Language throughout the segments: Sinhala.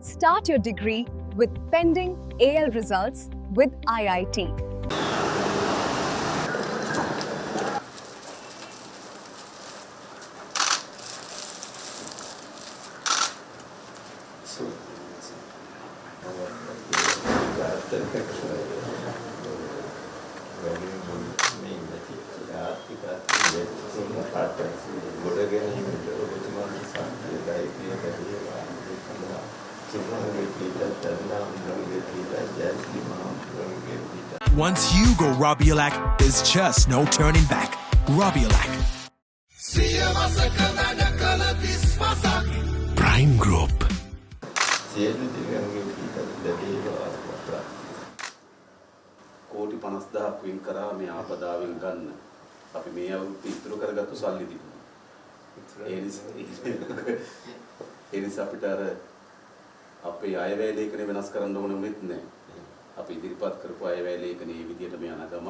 Start your degree with pending AL results with IIT. Once you go Robiolac, there's just no turning back. Robiolac. Prime Group. කෝටි 50000ක් වින් කරා මේ ආපදාවෙන් ගන්න. අපි මේ අවුරුද්ද ඉතුරු කරගත්තු සල්ලි තිබුණා. ඒ නිසා අපිට අර අපේ අයවැය ලේඛනය වෙනස් කරන්න ඕනේ වුණෙත් නැහැ. අපි ඉදිරිපත් කරපු අයවැය ලේඛනයේ මේ විදිහටම යන ගම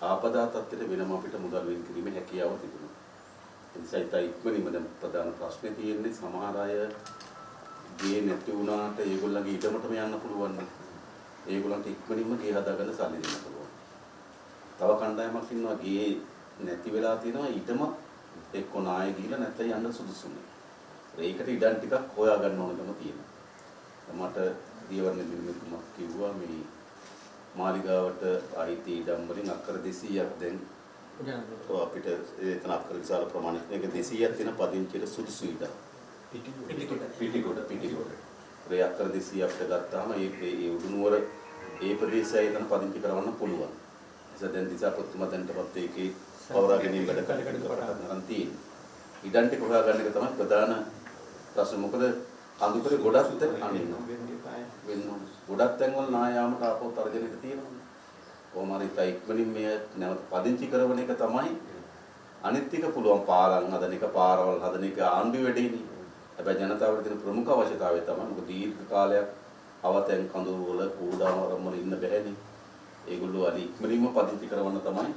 ආපදා තත්ත්වයට වෙනම අපිට මුදල් වෙන් කිරීමේ හැකියාව තිබුණා. ඒ නිසා ඉක්මනින්ම දැන් ප්‍රධාන ප්‍රශ්නේ තියෙන්නේ සමහර අය ගේ නැති වුණාට ඒගොල්ලන්ගේ ඊටමටම යන්න පුළුවන් නේ. ඒගොල්ලන්ට ඉක්මනින්ම ගේ හදාගන්න සල්ලි දෙන්න පුළුවන්. තව කණ්ඩායමක් ඉන්නවා ගේ නැති වෙලා තියෙනවා ඊටම එක්ක නාය ගිහිලා නැත්නම් යන්න සුදුසුනේ. ඒකට ඉඩම් ටිකක් හොයාගන්න ඕනකම තියෙනවා. මට දියවර්ණ නිර්මිතුමක් කිව්වා මේ මාලිගාවට අයිති ඉඩම් වලින් අක්කර 200ක් දැන් අපිට එතන අක්කර විශාල ප්‍රමාණයක් මේක 200ක් තියෙන පදිංචියට සුදුසු ඉඩම්. පිටිකොඩ ඒ අක්කර 200ක් ගත්තාම ඒ උඩුනුවර ඒ ප්‍රදේශය එතන පදිංචි කරවන්න පුළුවන්. නිසා දැන් දිසාපොත්තුමා දැන්ටපත් ඒකේ පවරා ගැනීම වැඩ කරගෙන තියෙනවා. ඉඩම් ටික හොයාගන්න එක තමයි ප්‍රධාන ප්‍රශ්නේ. මොකද අඳුකරේ ගොඩක් තැන් අනින්නවා. ගොඩක් තැන් වල නායාමට ආපහු තර්ජනෙට තියෙනවා. කොහොම හරි ඉක්මනින් මේ නැවත පදිංචි කරන එක තමයි අනිත් එක පුළුවන් පාලම් හදන එක, පාරවල් හදන එක ආණ්ඩු වැඩේනේ. හැබැයි ජනතාවට තියෙන ප්‍රමුඛ අවශ්‍යතාවය තමයි මොකද දීර්ඝ කාලයක් අවතෙන් කඳුරු වල කූඩාරම් වල ඉන්න බැහැනේ. ඒගොල්ලෝ අලි ඉක්මනින්ම පදිංචි කරවන්න තමයි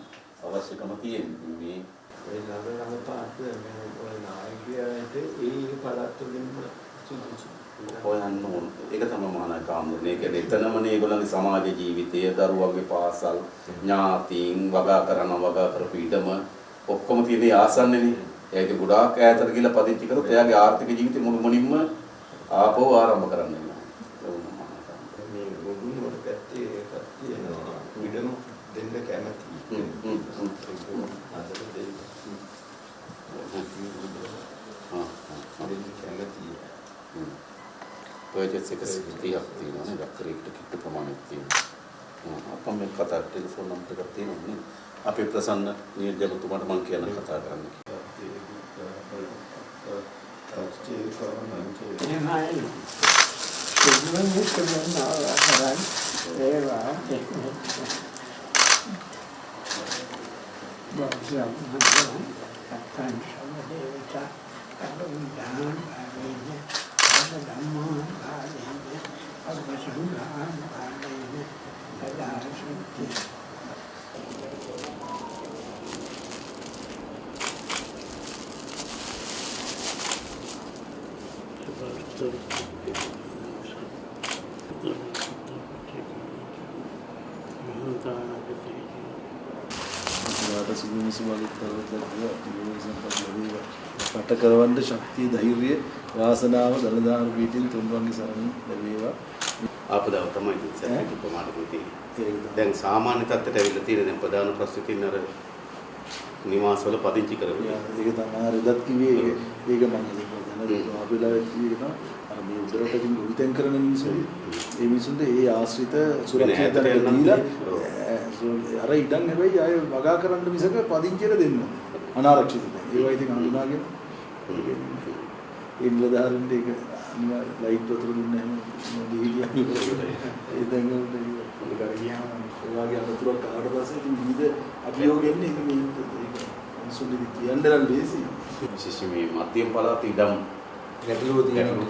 අවශ්‍යකම තියෙන්නේ. මේ ඒ ළඟ පාට මේ ඔය නායකයාට ඒ පළාත්වලින්ම සුදුසු හොයන්න ඕන. ඒක තමයි මහානායක ආමරණය. ඒ කියන්නේ එතනමනේ ඒගොල්ලන්ගේ සමාජ ජීවිතය, දරුවන්ගේ පාසල්, ඥාතීන් වගා කරපු ඉඩම ඔක්කොම තියෙන්නේ ආසන්නනේ. ඒක ගොඩාක් ඈතට ගිහලා පදිංචි කරොත් එයාගේ ආර්ථික ජීවිතය මුළුමනින්ම ආපහු ආරම්භ කරන්න වෙනවා. මේ ගොඩුන් වල පැත්තේ එකක් තියෙනවා. ඉඩම දෙන්න කැමති. අදට දෙන්න. දෙන්න කැමති. පර්චේස් එක 30ක් තියෙනවා නේද? අක්කරයකට කිට්ටු ප්‍රමාණයක් තියෙනවා. අප්පා මේ කතා ටෙලිෆෝන් නම්බර් එකක් තියෙනවා නේද? අපේ ප්‍රසන්න නියෝජකතුමාට මම කියන කතා කරන්න. රට කරවන්න ශක්තිය ධෛර්යය වාසනාව දලදාන පීඨින් තුන්වන්ගේ සරණ ලැබේවා. ආපදාව තමයි සැකේ ප්‍රමාණය තියෙන්නේ. දැන් සාමාන්‍ය තත්ත්වයට ඇවිල්ලා තියෙන දැන් ප්‍රධාන ප්‍රශ්නේ තියෙන අර නිවාසවල පදිංචි කරගෙන. ඒක තමයි රෙදත් කිව්වේ ඒක මම දැනගන්නවා. අපිලා කියනවා අර මේ උදරටකින් උල්තෙන් කරන මිනිස්සු ඒ මිනිසුන්ට ඒ ආශ්‍රිත සුරක්ෂිතව දීලා අර ඉඩම් හැබැයි ආය වගා කරන්න මිසක පදිංචියට දෙන්න අනාරක්ෂිතයි. ඒවා ඉතින් හඳුනාගෙන ඒ නිලධාරීන්ට ඒක ලයිට් වතුර දුන්නේ නැහැ මොකද ඒ දැන් උඩ ගියාම ඔයාගේ අතුරක් කාට පස්සේ ඉතින් විවිධ අභියෝග එන්නේ ඒක මේ මිනිස්සුන්ට කියන්න නම් ලේසි. විශේෂයෙන් මේ මධ්‍යම පළාත ඉඩම් ගැටලුව තියෙනවා.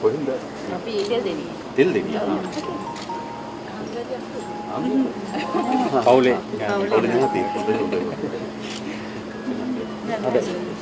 කොහෙන්ද? අපි තෙල් දෙන්නේ. තෙල් දෙන්නේ. පවුලේ නැති. දැන්